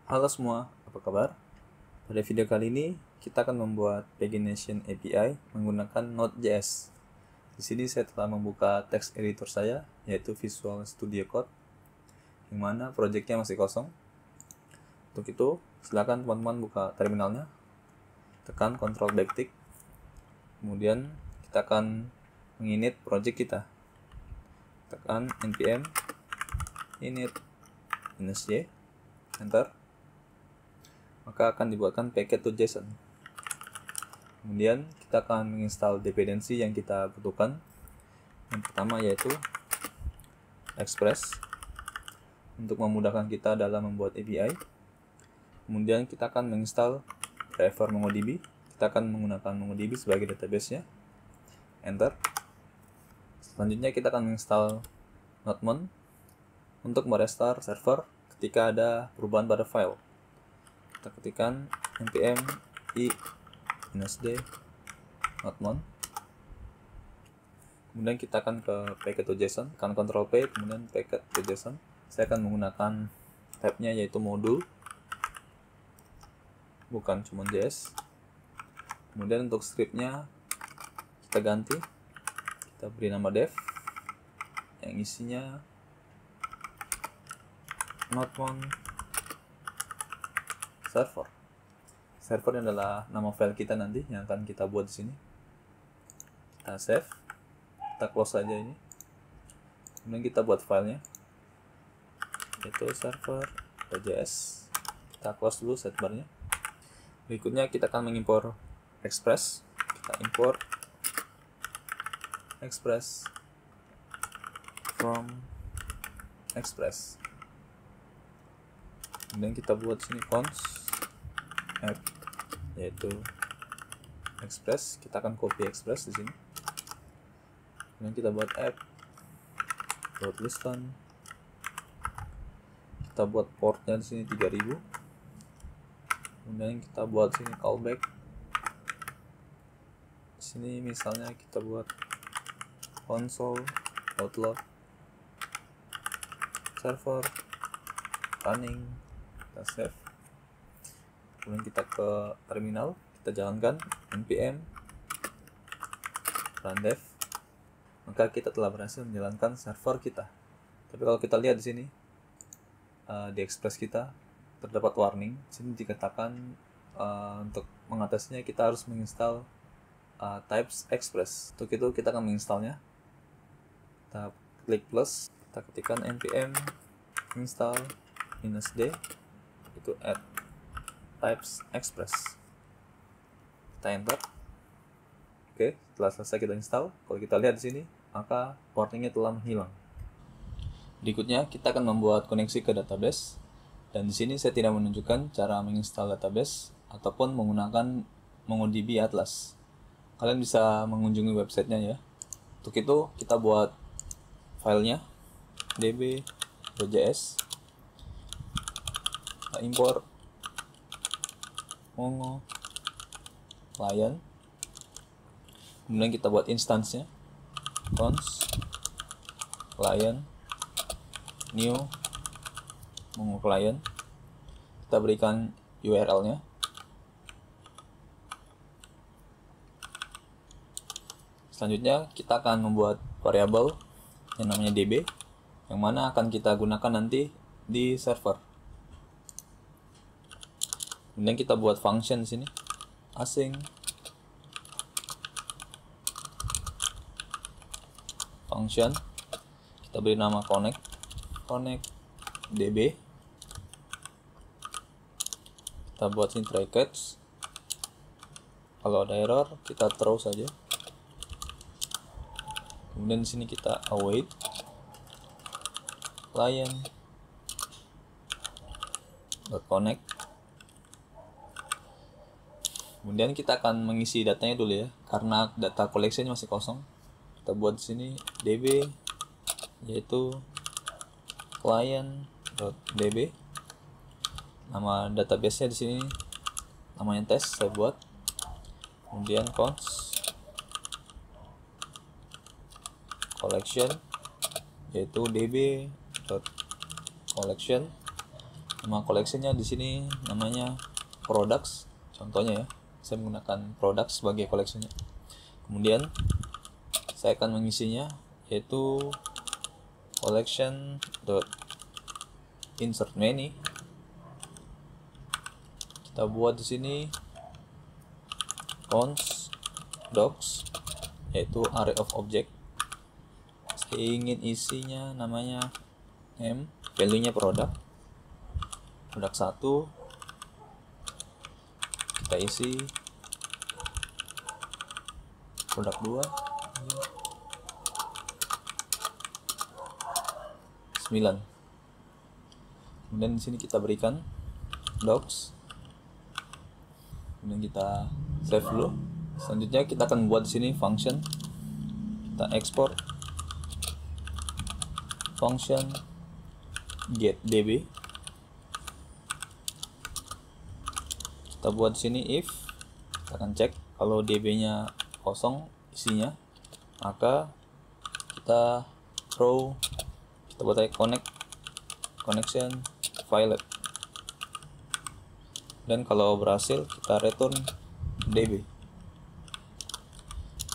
Halo semua, apa kabar? Pada video kali ini kita akan membuat Pagination API menggunakan Node.js. Di sini saya telah membuka text editor saya, yaitu Visual Studio Code, yang mana projectnya masih kosong. Untuk itu, silakan teman-teman buka terminalnya, tekan Ctrl backtick, kemudian kita akan menginit project kita. Tekan npm init-y, enter. Maka akan dibuatkan packet.json. Kemudian kita akan menginstal dependensi yang kita butuhkan. Yang pertama yaitu Express untuk memudahkan kita dalam membuat API. Kemudian kita akan menginstal driver MongoDB. Kita akan menggunakan MongoDB sebagai database-nya. Enter. Selanjutnya kita akan menginstal Nodemon untuk merestart server ketika ada perubahan pada file. Kita ketikkan npm i-d nodemon, kemudian kita akan ke packet.json, tekan Ctrl P, kemudian packet.json. Saya akan menggunakan tabnya yaitu modul, bukan cuma JS. Kemudian untuk scriptnya kita ganti, kita beri nama dev yang isinya nodemon server. Server adalah nama file kita nanti yang akan kita buat di sini. Kita save, kita close saja ini. Kemudian kita buat filenya, yaitu server.js. Kita close dulu sidebarnya. Berikutnya kita akan mengimpor Express. Kita import Express from Express. Kemudian kita buat sini cons app, yaitu Express. Kita akan copy Express di sini. Kemudian kita buat app .listen. Kita buat portnya di sini 3000. Kemudian kita buat sini callback. Di sini misalnya kita buat console.log server running. Kita save. Kemudian kita ke terminal, kita jalankan npm run dev. Maka kita telah berhasil menjalankan server kita. Tapi kalau kita lihat di sini di Express kita terdapat warning. Di sini dikatakan untuk mengatasinya kita harus menginstal types Express. Untuk itu kita akan menginstalnya. Kita klik plus, kita ketikkan npm install -d, itu add types Express. Kita enter. Oke, setelah selesai kita install, kalau kita lihat di sini, maka warningnya telah menghilang. Berikutnya kita akan membuat koneksi ke database, dan di sini saya tidak menunjukkan cara menginstal database ataupun menggunakan MongoDB Atlas. Kalian bisa mengunjungi websitenya ya. Untuk itu kita buat filenya db.js, kita import Mongo client, kemudian kita buat instance-nya cons client new Mongo client. Kita berikan URL-nya. Selanjutnya kita akan membuat variabel yang namanya db, yang mana akan kita gunakan nanti di server. Kemudian kita buat function di sini, async function. Kita beri nama connect db. Kita buat sini try catch. Kalau ada error kita throw saja. Kemudian di sini kita await client .connect. Kemudian kita akan mengisi datanya dulu ya, karena data collection masih kosong. Kita buat di sini db, yaitu client.db. Nama database-nya di sini namanya test, saya buat. Kemudian cons collection, yaitu db.collection. Nama collectionnya di sini namanya products, contohnya ya, saya menggunakan products sebagai collectionnya. Kemudian saya akan mengisinya, yaitu collection dot insert many. Kita buat di sini cons docs, yaitu array of object. Saya ingin isinya namanya m, value-nya produk 1, kita isi produk 2, 9. Kemudian di sini kita berikan docs, kemudian kita save dulu. Selanjutnya kita akan buat di sini function, kita export function get db. Kita buat di sini if, kita akan cek kalau db-nya kosong isinya, maka kita throw, kita buat aja connection failed, dan kalau berhasil kita return db.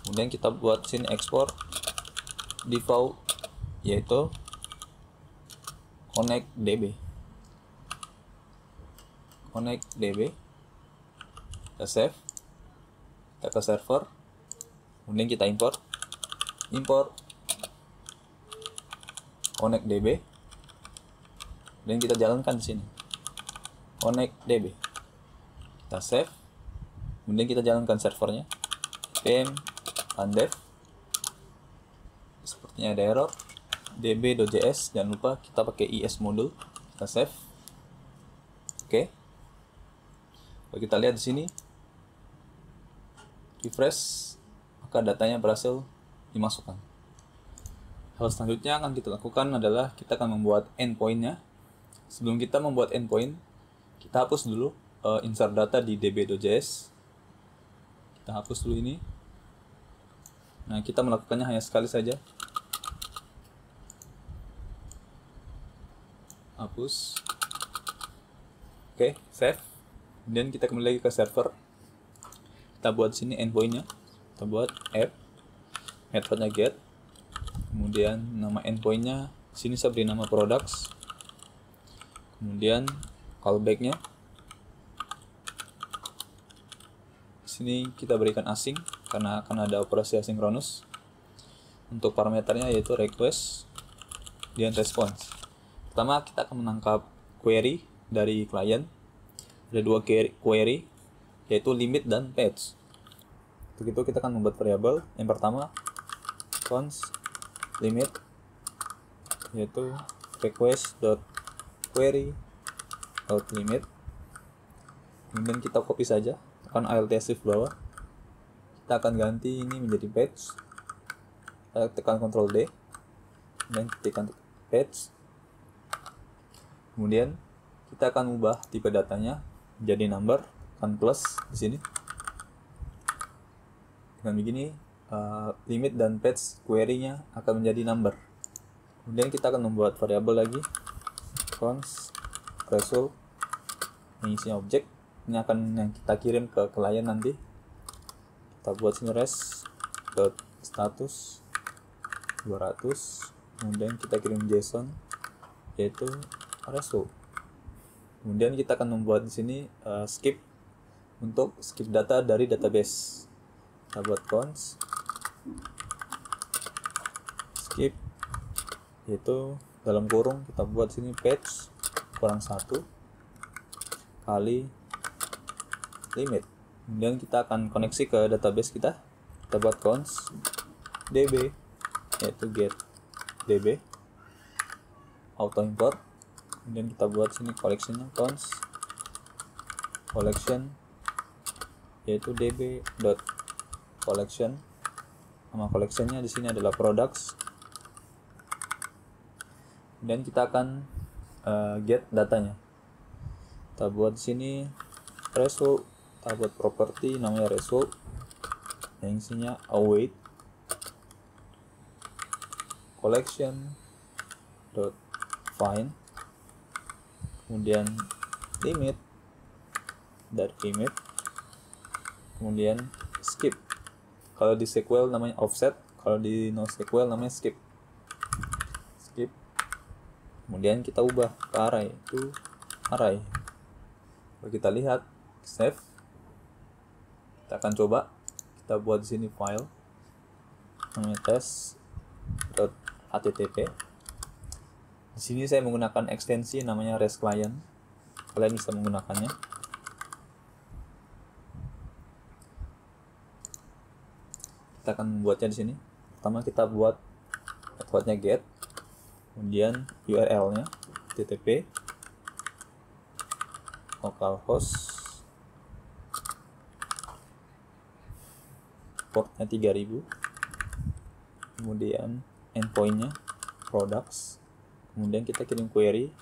Kemudian kita buat sini export default, yaitu connect db, kita save, kita ke server, kemudian kita import connect db, dan kita jalankan di sini connect db, kita save, kemudian kita jalankan servernya pm undev. Sepertinya ada error db.js, jangan lupa kita pakai is module, kita save. Oke. Kalau kita lihat di sini refresh, maka datanya berhasil dimasukkan. Hal selanjutnya akan kita lakukan adalah kita akan membuat endpoint-nya. Sebelum kita membuat endpoint, kita hapus dulu insert data di db.js. Kita hapus dulu ini. Nah, kita melakukannya hanya sekali saja. Hapus. Oke, save. Kemudian kita kembali lagi ke server. Kita buat sini endpoint-nya. Kita buat app, metodenya get, kemudian nama endpoint-nya sini saya beri nama products, kemudian callback-nya sini kita berikan async karena akan ada operasi asinkronus. Untuk parameternya yaitu request dan response. Pertama kita akan menangkap query dari klien. Ada dua query, yaitu limit dan page. Untuk itu kita akan membuat variabel. Yang pertama const limit, yaitu request.query.limit. Kemudian kita copy saja, tekan alt shift bawah, kita akan ganti ini menjadi page. Kita tekan Ctrl D dan tekan page. Kemudian kita akan ubah tipe datanya jadi number, tekan plus di sini. Dengan begini limit dan page query-nya akan menjadi number. Kemudian kita akan membuat variabel lagi, const result, yang isinya objek. Ini akan yang kita kirim ke klien nanti. Kita buat sini res.status 200, kemudian kita kirim JSON, yaitu result. Kemudian kita akan membuat di sini skip untuk skip data dari database. Kita buat const skip, yaitu dalam kurung kita buat sini page kurang 1 kali limit. Kemudian kita akan koneksi ke database kita. Kita buat const db, yaitu get db auto import. Kemudian kita buat sini collection-nya const collection, yaitu db.collection. Nama collection-nya di sini adalah products. Dan kita akan get datanya. Kita buat di sini result, kita buat property namanya result, yang isinya await collection dot find. kemudian limit dari limit, kemudian skip. Kalau di SQL namanya offset, kalau di NoSQL namanya skip. Kemudian kita ubah ke array, itu array. Kalau kita lihat, save, kita akan coba, kita buat di sini file namanya test.http. Di sini saya menggunakan ekstensi namanya REST client. Kalian bisa menggunakannya. Kita akan membuatnya di sini. Pertama kita buat metodenya get, kemudian URL-nya http localhost portnya 3000, kemudian endpoint-nya products, kemudian kita kirim query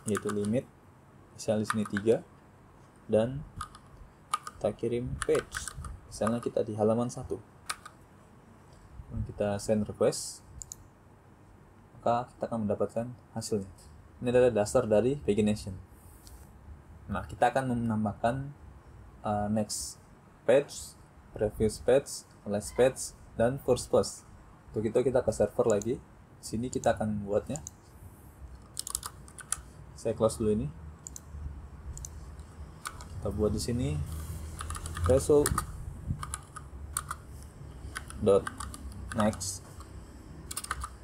yaitu limit, misalnya di sini 3, dan kita kirim page, misalnya kita di halaman 1. Kita send request, maka kita akan mendapatkan hasilnya. Ini adalah dasar dari pagination. Nah, kita akan menambahkan next page, previous page, last page, dan first page. Untuk itu kita ke server lagi. Sini kita akan membuatnya. Saya close dulu ini. Kita buat di sini result dot next,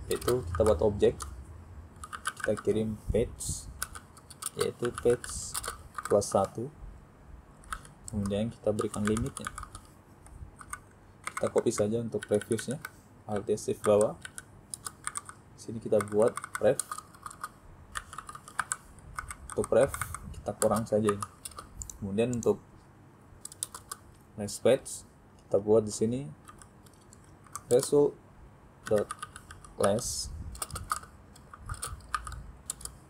itu kita buat objek, kita kirim page yaitu page plus 1, kemudian kita berikan limitnya, kita copy saja untuk previousnya, alt shift bawah, sini kita buat ref, untuk ref kita kurang saja ini. Kemudian untuk next page kita buat di sini result.last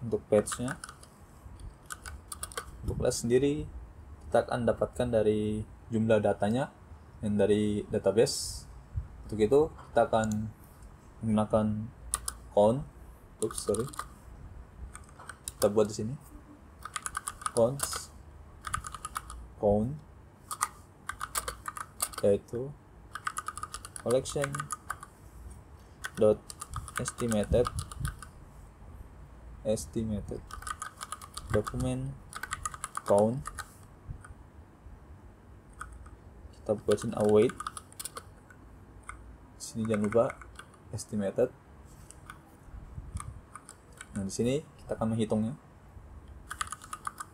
untuk page-nya. Untuk last sendiri kita akan dapatkan dari jumlah datanya dan dari database. Untuk itu kita akan menggunakan count. Kita buat di sini count yaitu collection dot estimated document count, kita buat sini await, sini jangan lupa estimated. Nah, di sini kita akan menghitungnya,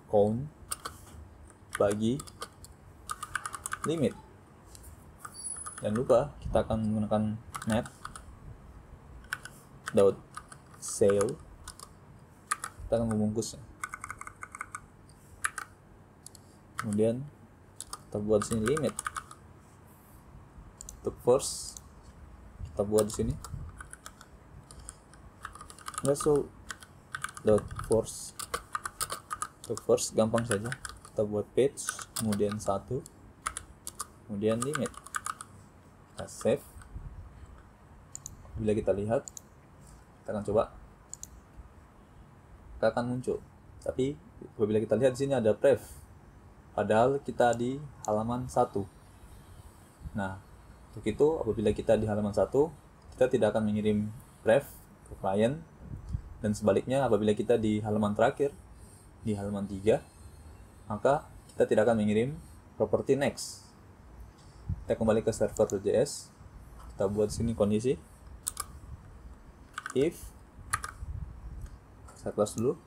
count bagi limit. Jangan lupa kita akan menggunakan net dot sale, kita akan membungkusnya. Kemudian kita buat di sini limit. Untuk first kita buat di sini result dot first. Untuk first gampang saja, kita buat page, kemudian 1, kemudian limit. Kita save. Bila kita lihat, kita akan coba, kita akan muncul. Tapi apabila kita lihat di sini ada prev, padahal kita di halaman 1. Nah, untuk itu apabila kita di halaman 1, kita tidak akan mengirim prev ke klien, dan sebaliknya apabila kita di halaman terakhir, di halaman 3, maka kita tidak akan mengirim properti next. Kita kembali ke server.js, kita buat sini kondisi if, saya close dulu,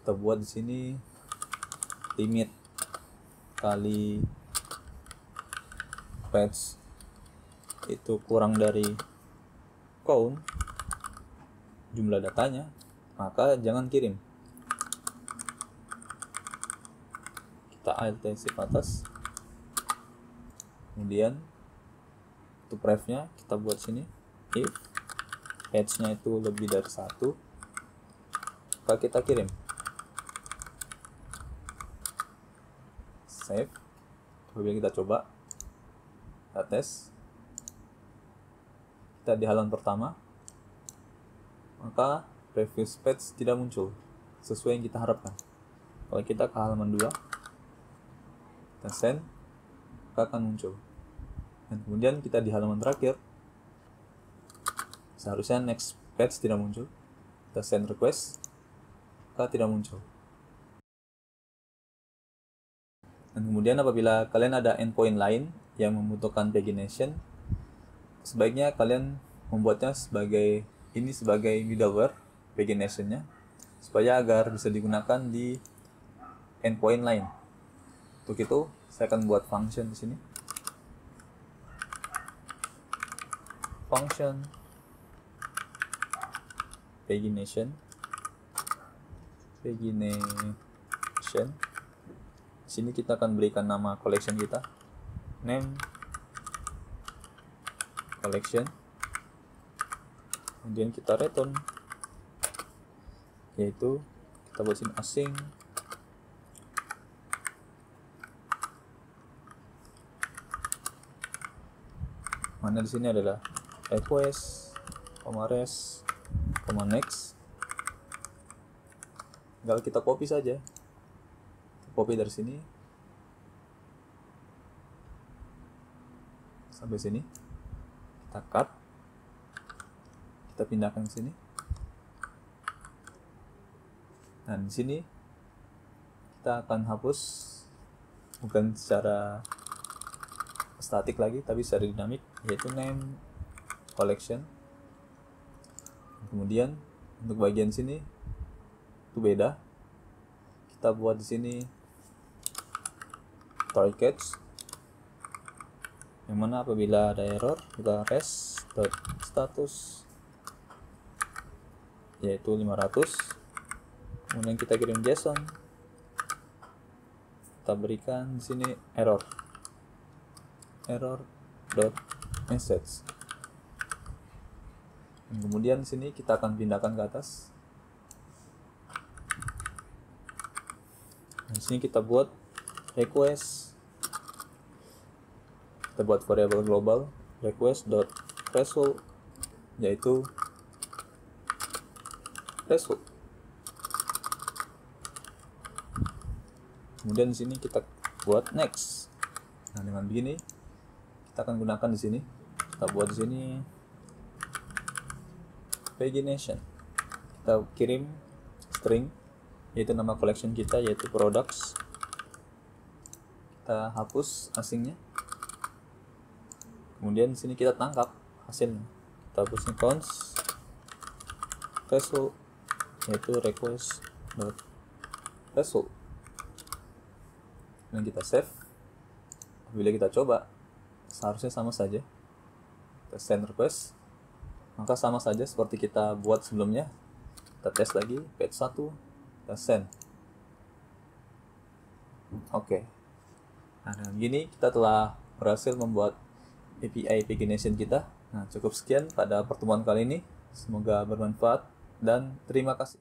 kita buat di sini limit kali page itu kurang dari count jumlah datanya, maka jangan kirim. Kita alt shift atas, kemudian untuk prevnya kita buat sini if page-nya itu lebih dari 1, maka kita kirim. Save. Kemudian kita coba, kita tes, kita di halaman pertama, maka previous page tidak muncul. sesuai yang kita harapkan. Kalau kita ke halaman 2, kita send, maka akan muncul. Dan kemudian kita di halaman terakhir, seharusnya next page tidak muncul. Kita send request, maka tidak muncul. Dan kemudian apabila kalian ada endpoint lain yang membutuhkan pagination, sebaiknya kalian membuatnya sebagai middleware pagination-nya, supaya agar bisa digunakan di endpoint lain. Untuk itu, saya akan buat function di sini. Function pagination. Di sini kita akan berikan nama collection kita, name collection. Kemudian kita return, yaitu kita buat sini async mana di sini adalah request, res, next. Tinggal kita copy saja, copy dari sini sampai sini, kita cut, kita pindahkan ke sini. Dan di sini kita akan hapus, bukan secara statik lagi, tapi secara dinamik, yaitu name collection. Kemudian untuk bagian sini itu beda. Kita buat di sini targets, yang mana apabila ada error kita res.status, yaitu 500. Kemudian kita kirim JSON, kita berikan di sini error.message. Dan kemudian di sini kita akan pindahkan ke atas. Di sini kita buat request, kita buat variable global request.result, yaitu result. Kemudian di sini kita buat next. Nah, dengan begini kita akan gunakan di sini. Kita buat di sini pagination. Kita kirim string, yaitu nama collection kita, yaitu products. Kita hapus asingnya. Kemudian di sini kita tangkap hasilnya. Kita hapus const result, yaitu request.result. Dan kita save. Bila kita coba, seharusnya sama saja. Kita send request, maka sama saja seperti kita buat sebelumnya. Kita tes lagi, page 1, kita send. Oke. Nah, dengan gini kita telah berhasil membuat API pagination kita. Nah, cukup sekian pada pertemuan kali ini. Semoga bermanfaat dan terima kasih.